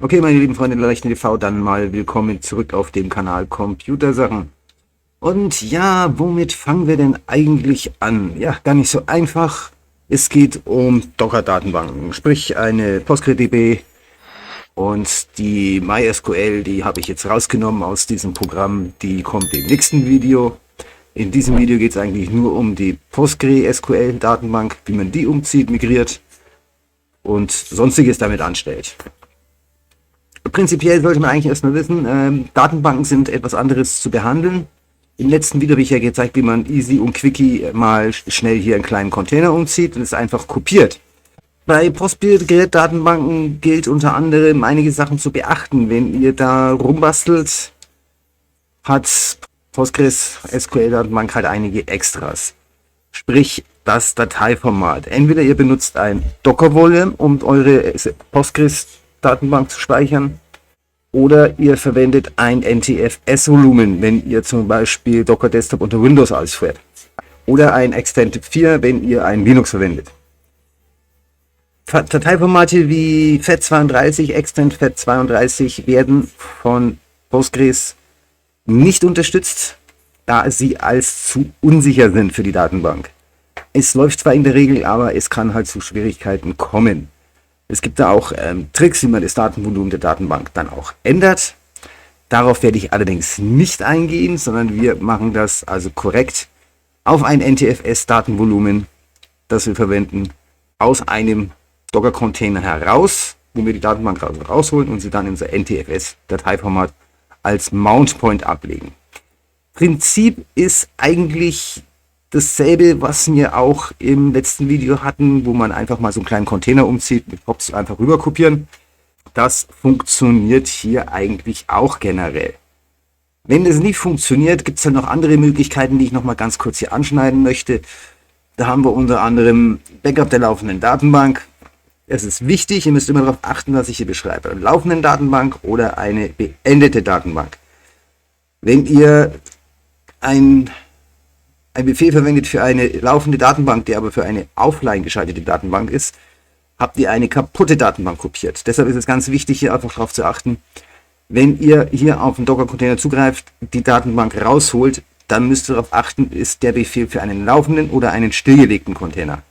Okay, meine lieben Freunde der leichten TV, dann mal willkommen zurück auf dem Kanal Computersachen. Und ja, womit fangen wir denn eigentlich an? Ja, gar nicht so einfach. Es geht um Docker-Datenbanken, sprich eine PostgreDB und die MySQL, die habe ich jetzt rausgenommen aus diesem Programm, die kommt im nächsten Video. In diesem Video geht es eigentlich nur um die PostgreSQL-Datenbank, wie man die umzieht, migriert und sonstiges damit anstellt. Prinzipiell sollte man eigentlich erstmal wissen, Datenbanken sind etwas anderes zu behandeln. Im letzten Video habe ich ja gezeigt, wie man easy und quickie mal schnell hier einen kleinen Container umzieht und es einfach kopiert. Bei PostgreSQL-Datenbanken gilt unter anderem einige Sachen zu beachten. Wenn ihr da rumbastelt, hat PostgreSQL-Datenbank halt einige Extras. Sprich, das Dateiformat. Entweder ihr benutzt ein Docker-Volume, um eure Postgres-Datenbank zu speichern, oder ihr verwendet ein NTFS-Volumen, wenn ihr zum Beispiel Docker Desktop unter Windows ausführt. Oder ein Extended 4, wenn ihr ein Linux verwendet. Dateiformate wie FAT32, Extend FAT32 werden von Postgres nicht unterstützt, da sie als zu unsicher sind für die Datenbank. Es läuft zwar in der Regel, aber es kann halt zu Schwierigkeiten kommen. Es gibt da auch Tricks, wie man das Datenvolumen der Datenbank dann auch ändert. Darauf werde ich allerdings nicht eingehen, sondern wir machen das also korrekt auf ein NTFS-Datenvolumen, das wir verwenden, aus einem Docker-Container heraus, wo wir die Datenbank rausholen und sie dann in unser NTFS-Dateiformat als Mount Point ablegen. Prinzip ist eigentlich dasselbe, was wir auch im letzten Video hatten, wo man einfach mal so einen kleinen Container umzieht, mit Hops einfach rüber kopieren. Das funktioniert hier eigentlich auch generell. Wenn das nicht funktioniert, gibt es dann noch andere Möglichkeiten, die ich noch mal ganz kurz hier anschneiden möchte. Da haben wir unter anderem Backup der laufenden Datenbank. Es ist wichtig, ihr müsst immer darauf achten, was ich hier beschreibe. Eine laufende Datenbank oder eine beendete Datenbank. Wenn ihr ein Befehl verwendet für eine laufende Datenbank, die aber für eine offline geschaltete Datenbank ist, habt ihr eine kaputte Datenbank kopiert. Deshalb ist es ganz wichtig, hier einfach darauf zu achten, wenn ihr hier auf den Docker-Container zugreift, die Datenbank rausholt, dann müsst ihr darauf achten, ist der Befehl für einen laufenden oder einen stillgelegten Container.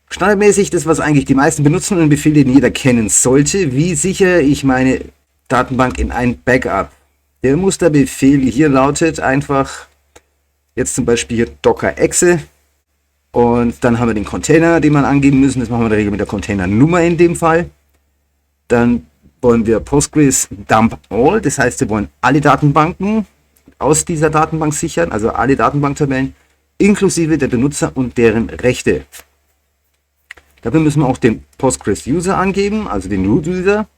Standardmäßig, das was eigentlich die meisten benutzen und ein Befehl, den jeder kennen sollte, wie sichere ich meine Datenbank in ein Backup. Der Musterbefehl hier lautet einfach, jetzt zum Beispiel hier Docker Exe und dann haben wir den Container, den wir angeben müssen. Das machen wir in der Regel mit der Containernummer in dem Fall. Dann wollen wir Postgres Dump All, das heißt, wir wollen alle Datenbanken aus dieser Datenbank sichern, also alle Datenbanktabellen, inklusive der Benutzer und deren Rechte. Dafür müssen wir auch den Postgres User angeben, also den Root User,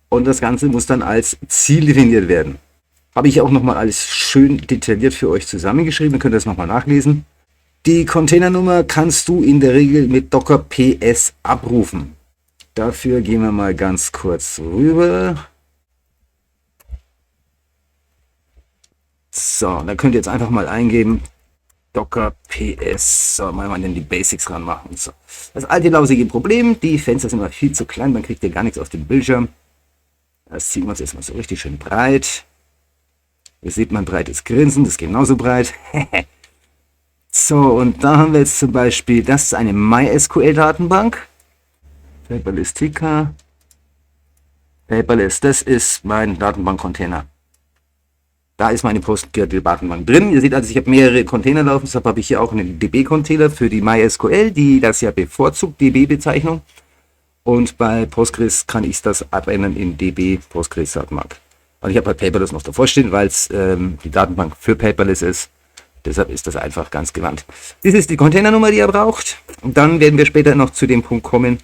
und das Ganze muss dann als Ziel definiert werden. Habe ich auch nochmal alles schön detailliert für euch zusammengeschrieben, ihr könnt das nochmal nachlesen. Die Containernummer kannst du in der Regel mit Docker PS abrufen. Dafür gehen wir mal ganz kurz rüber. So, da könnt ihr jetzt einfach mal eingeben, Docker PS, so, mal denn die Basics ranmachen. So. Das alte lausige Problem, die Fenster sind immer viel zu klein, man kriegt ja gar nichts auf dem Bildschirm. Das ziehen wir uns jetzt mal so richtig schön breit. Hier sieht man breites Grinsen, das ist genauso breit. So, und da haben wir jetzt zum Beispiel, das ist eine MySQL-Datenbank. Paperless-TK. Paperless, das ist mein Datenbank-Container. Da ist meine PostgreSQL-Datenbank drin. Ihr seht also, ich habe mehrere Container laufen, deshalb habe ich hier auch einen DB-Container für die MySQL, die das ja bevorzugt, DB-Bezeichnung. Und bei Postgres kann ich das abändern in DB Postgres-Datenbank. Und ich habe halt Paperless noch davor stehen, weil es die Datenbank für Paperless ist. Deshalb ist das einfach ganz gewandt. Das ist die Containernummer, die ihr braucht. Und dann werden wir später noch zu dem Punkt kommen.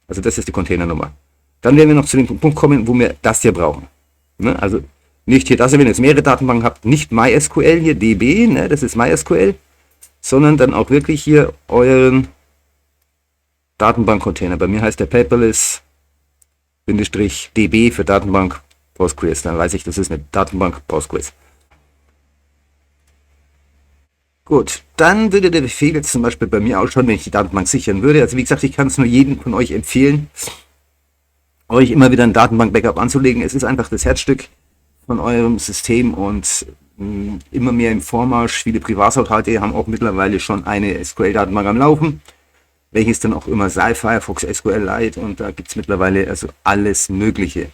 Also das ist die Containernummer. Dann werden wir noch zu dem Punkt kommen, wo wir das hier brauchen. Ne? Also nicht hier das, wenn ihr jetzt mehrere Datenbanken habt, nicht MySQL hier, DB, ne? Das ist MySQL, sondern dann auch wirklich hier euren Datenbank-Container. Bei mir heißt der Paperless-DB für Datenbank Postgres. Dann weiß ich, das ist eine Datenbank Postgres. Gut, dann würde der Befehl jetzt zum Beispiel bei mir ausschauen, wenn ich die Datenbank sichern würde. Also wie gesagt, ich kann es nur jedem von euch empfehlen, euch immer wieder ein Datenbank-Backup anzulegen. Es ist einfach das Herzstück von eurem System und immer mehr im Vormarsch. Viele Privathaushalte haben auch mittlerweile schon eine SQL-Datenbank am Laufen, welches dann auch immer sei, Firefox SQLite, und da gibt es mittlerweile also alles Mögliche.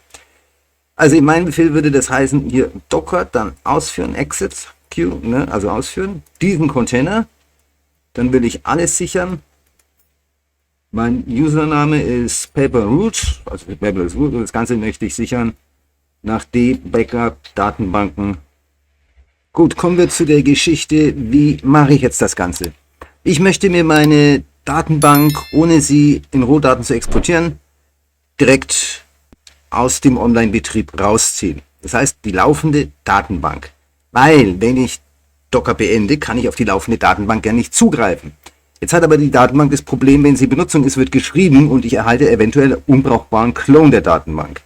Also in meinem Befehl würde das heißen, hier Docker, dann ausführen, Exit, Q, ne, also ausführen, diesen Container, dann will ich alles sichern. Mein Username ist paperroot, also paperless root, und das Ganze möchte ich sichern nach D-Backup, Datenbanken. Gut, kommen wir zu der Geschichte, wie mache ich jetzt das Ganze? Ich möchte mir meine Datenbank, ohne sie in Rohdaten zu exportieren, direkt aus dem Online-Betrieb rausziehen. Das heißt, die laufende Datenbank. Weil, wenn ich Docker beende, kann ich auf die laufende Datenbank gar nicht zugreifen. Jetzt hat aber die Datenbank das Problem, wenn sie in Benutzung ist, wird geschrieben und ich erhalte eventuell unbrauchbaren Clone der Datenbank.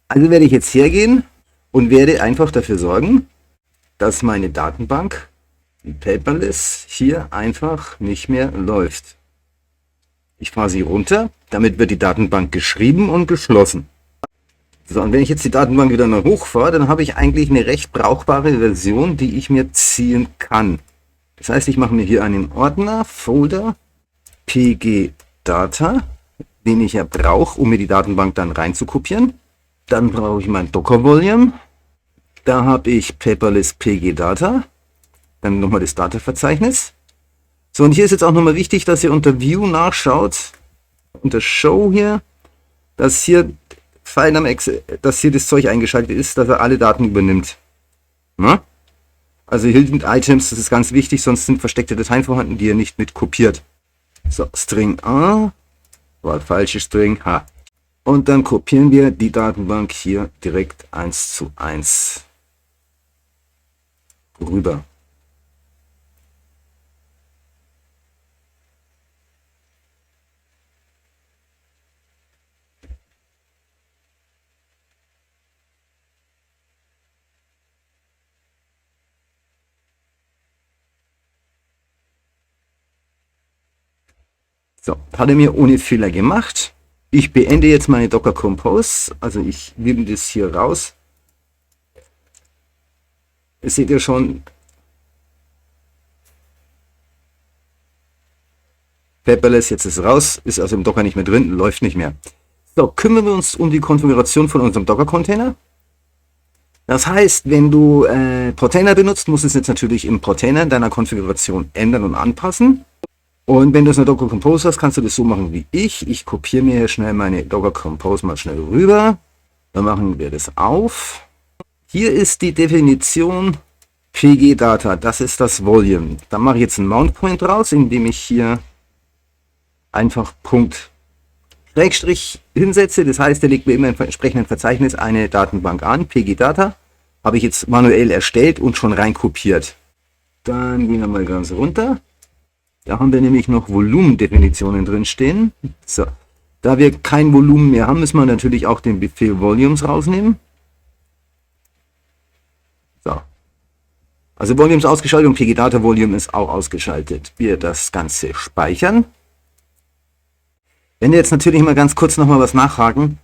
Also werde ich jetzt hergehen und werde einfach dafür sorgen, dass meine Datenbank, die Paperless, hier einfach nicht mehr läuft. Ich fahre sie runter, damit wird die Datenbank geschrieben und geschlossen. So, und wenn ich jetzt die Datenbank wieder mal hochfahre, dann habe ich eigentlich eine recht brauchbare Version, die ich mir ziehen kann. Das heißt, ich mache mir hier einen Ordner, Folder, pgdata, den ich ja brauche, um mir die Datenbank dann rein zu kopieren. Dann brauche ich mein Docker-Volume. Da habe ich paperless pgdata. Dann nochmal das Data-Verzeichnis. So, und hier ist jetzt auch nochmal wichtig, dass ihr unter View nachschaut, unter Show hier, dass hier dass hier das Zeug eingeschaltet ist, dass er alle Daten übernimmt. Na? Also Hidden Items, das ist ganz wichtig, sonst sind versteckte Dateien vorhanden, die ihr nicht mit kopiert. So, String A, war falsche String H. Und dann kopieren wir die Datenbank hier direkt 1:1 rüber. So, hat er mir ohne Fehler gemacht. Ich beende jetzt meine Docker Compose, also ich nehme das hier raus. Das seht ihr schon. Paperless, jetzt ist raus, ist also im Docker nicht mehr drin, läuft nicht mehr. So, kümmern wir uns um die Konfiguration von unserem Docker-Container. Das heißt, wenn du Portainer benutzt, musst du es jetzt natürlich im Portainer in deiner Konfiguration ändern und anpassen. Und wenn du es in der Docker Compose hast, kannst du das so machen wie ich. Ich kopiere mir hier schnell meine Docker Compose mal schnell rüber. Dann machen wir das auf. Hier ist die Definition pgdata, das ist das Volume. Dann mache ich jetzt einen Mount Point raus, indem ich hier einfach Punkt Schrägstrich hinsetze. Das heißt, der legt mir immer im entsprechenden Verzeichnis eine Datenbank an. pgdata habe ich jetzt manuell erstellt und schon rein kopiert. Dann gehen wir mal ganz runter. Da haben wir nämlich noch Volumendefinitionen drin stehen. So, da wir kein Volumen mehr haben, müssen wir natürlich auch den Befehl Volumes rausnehmen. So. Also Volume ist ausgeschaltet und pgdata Volume ist auch ausgeschaltet. Wir das Ganze speichern. Wenn wir jetzt natürlich mal ganz kurz nochmal was nachhaken,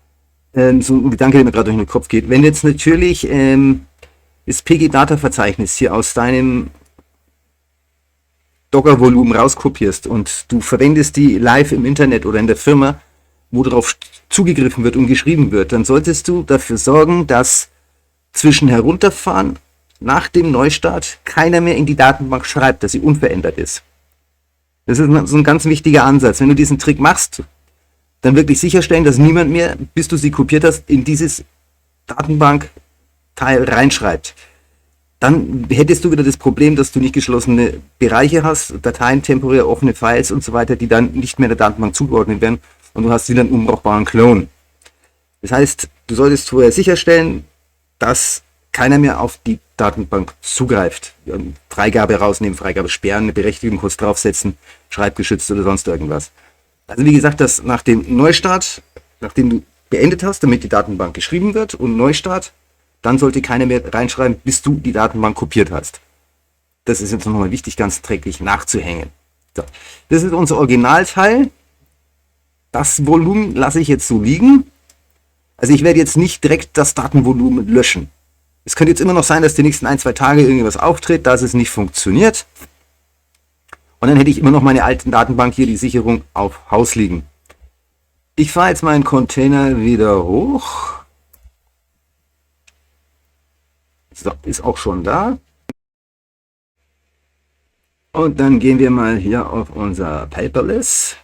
so ein Gedanke, der mir gerade durch den Kopf geht. Wenn du jetzt natürlich das pgdata-Verzeichnis hier aus deinem Docker-Volumen rauskopierst und du verwendest die live im Internet oder in der Firma, wo darauf zugegriffen wird und geschrieben wird, dann solltest du dafür sorgen, dass zwischen Herunterfahren nach dem Neustart keiner mehr in die Datenbank schreibt, dass sie unverändert ist. Das ist so ein ganz wichtiger Ansatz. Wenn du diesen Trick machst, dann wirklich sicherstellen, dass niemand mehr, bis du sie kopiert hast, in dieses Datenbankteil reinschreibt. Dann hättest du wieder das Problem, dass du nicht geschlossene Bereiche hast, Dateien, temporär offene Files und so weiter, die dann nicht mehr der Datenbank zugeordnet werden und du hast wieder einen unbrauchbaren Clone. Das heißt, du solltest vorher sicherstellen, dass keiner mehr auf die Datenbank zugreift. Freigabe rausnehmen, Freigabe sperren, eine Berechtigung kurz draufsetzen, schreibgeschützt oder sonst irgendwas. Also wie gesagt, dass nach dem Neustart, nachdem du beendet hast, damit die Datenbank geschrieben wird und Neustart, dann sollte keiner mehr reinschreiben, bis du die Datenbank kopiert hast. Das ist jetzt nochmal wichtig, ganz träglich nachzuhängen. So. Das ist unser Originalteil. Das Volumen lasse ich jetzt so liegen. Also ich werde jetzt nicht direkt das Datenvolumen löschen. Es könnte jetzt immer noch sein, dass die nächsten 1, 2 Tage irgendwas auftritt, dass es nicht funktioniert. Und dann hätte ich immer noch meine alten Datenbank hier, die Sicherung auf Haus liegen. Ich fahre jetzt meinen Container wieder hoch. So, ist auch schon da. Und dann gehen wir mal hier auf unser Paperless.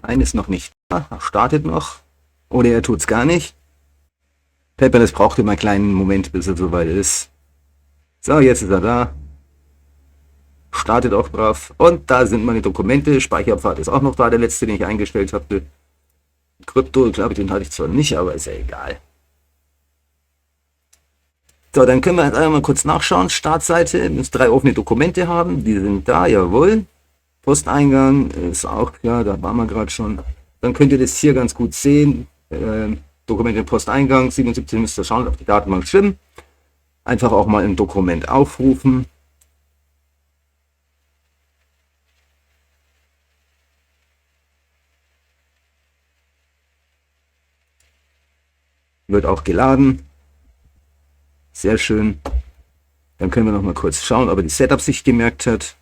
Eines noch nicht da, startet noch. Oder er tut es gar nicht. Paperless braucht immer einen kleinen Moment, bis er soweit ist. So, jetzt ist er da. Startet auch brav. Und da sind meine Dokumente. Speicherpfad ist auch noch da, der letzte, den ich eingestellt habe. Krypto, glaube ich, den hatte ich zwar nicht, aber ist ja egal. So, dann können wir jetzt einmal kurz nachschauen. Startseite, wir müssen 3 offene Dokumente haben. Die sind da, jawohl. Posteingang ist auch klar, da waren wir gerade schon. Dann könnt ihr das hier ganz gut sehen. Dokumente Posteingang, 77 müsst ihr schauen, ob die Datenbank stimmt. Einfach auch mal ein Dokument aufrufen. Wird auch geladen. Sehr schön. Dann können wir noch mal kurz schauen, ob er die Setup sich gemerkt hat.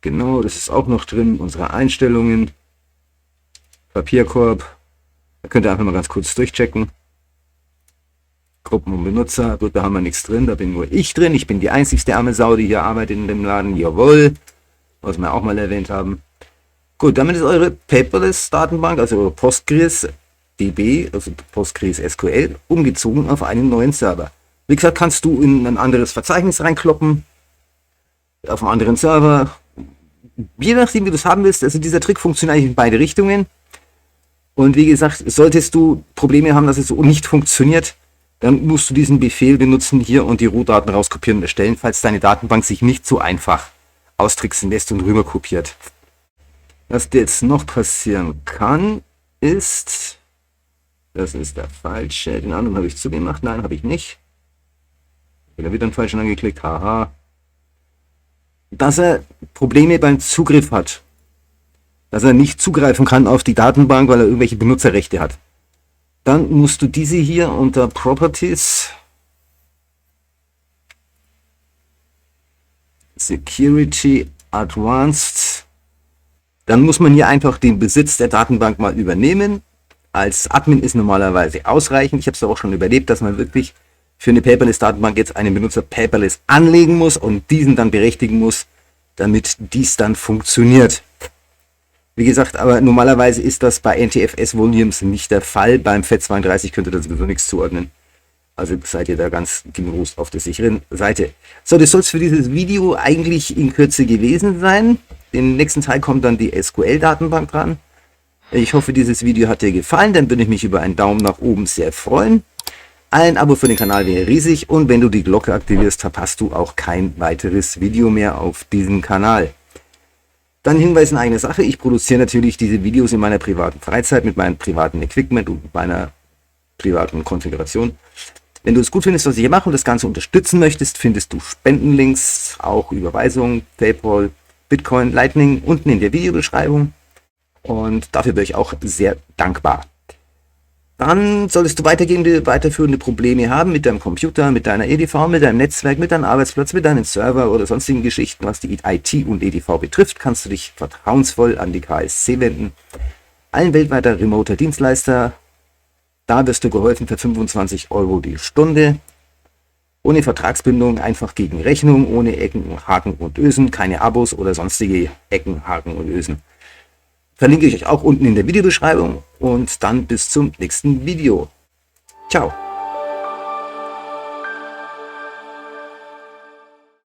Genau, das ist auch noch drin. Unsere Einstellungen. Papierkorb. Da könnt ihr einfach mal ganz kurz durchchecken. Gruppen und Benutzer. Gut, da haben wir nichts drin. Da bin nur ich drin. Ich bin die einzigste arme Sau, die hier arbeitet in dem Laden. Jawohl. Was wir auch mal erwähnt haben. Gut, damit ist eure Paperless-Datenbank, also eure Postgres DB, also Postgres SQL, umgezogen auf einen neuen Server. Wie gesagt, kannst du in ein anderes Verzeichnis reinkloppen, auf einen anderen Server, je nachdem, wie du es haben willst. Also dieser Trick funktioniert eigentlich in beide Richtungen. Und wie gesagt, solltest du Probleme haben, dass es so nicht funktioniert, dann musst du diesen Befehl benutzen hier und die Rohdaten rauskopieren und erstellen, falls deine Datenbank sich nicht so einfach austricksen lässt und rüber kopiert. Was dir jetzt noch passieren kann, ist, das ist der falsche, den anderen habe ich zugemacht, nein, habe ich nicht. Da wird dann falsch angeklickt, haha. Dass er Probleme beim Zugriff hat. Dass er nicht zugreifen kann auf die Datenbank, weil er irgendwelche Benutzerrechte hat. Dann musst du diese hier unter Properties, Security Advanced, dann muss man hier einfach den Besitz der Datenbank mal übernehmen. Als Admin ist normalerweise ausreichend. Ich habe es auch schon überlebt, dass man wirklich für eine Paperless-Datenbank jetzt einen Benutzer Paperless anlegen muss und diesen dann berechtigen muss, damit dies dann funktioniert. Wie gesagt, aber normalerweise ist das bei NTFS Volumes nicht der Fall. Beim FAT32 könnt ihr da sowieso nichts zuordnen. Also seid ihr da ganz getrost auf der sicheren Seite. So, das soll es für dieses Video eigentlich in Kürze gewesen sein. Den nächsten Teil kommt dann die SQL-Datenbank dran. Ich hoffe, dieses Video hat dir gefallen. Dann würde ich mich über einen Daumen nach oben sehr freuen. Ein Abo für den Kanal wäre riesig. Und wenn du die Glocke aktivierst, verpasst du auch kein weiteres Video mehr auf diesem Kanal. Dann Hinweis in eigener Sache. Ich produziere natürlich diese Videos in meiner privaten Freizeit mit meinem privaten Equipment und meiner privaten Konfiguration. Wenn du es gut findest, was ich hier mache und das Ganze unterstützen möchtest, findest du Spendenlinks, auch Überweisungen, PayPal, Bitcoin, Lightning unten in der Videobeschreibung. Und dafür wäre ich auch sehr dankbar. Dann solltest du weiterführende Probleme haben mit deinem Computer, mit deiner EDV, mit deinem Netzwerk, mit deinem Arbeitsplatz, mit deinem Server oder sonstigen Geschichten, was die IT und EDV betrifft, kannst du dich vertrauensvoll an die KSC wenden. Ein weltweiter remoter Dienstleister. Da wirst du geholfen für 25 € die Stunde. Ohne Vertragsbindung, einfach gegen Rechnung, ohne Ecken, Haken und Ösen, keine Abos oder sonstige Ecken, Haken und Ösen. Verlinke ich euch auch unten in der Videobeschreibung und dann bis zum nächsten Video. Ciao.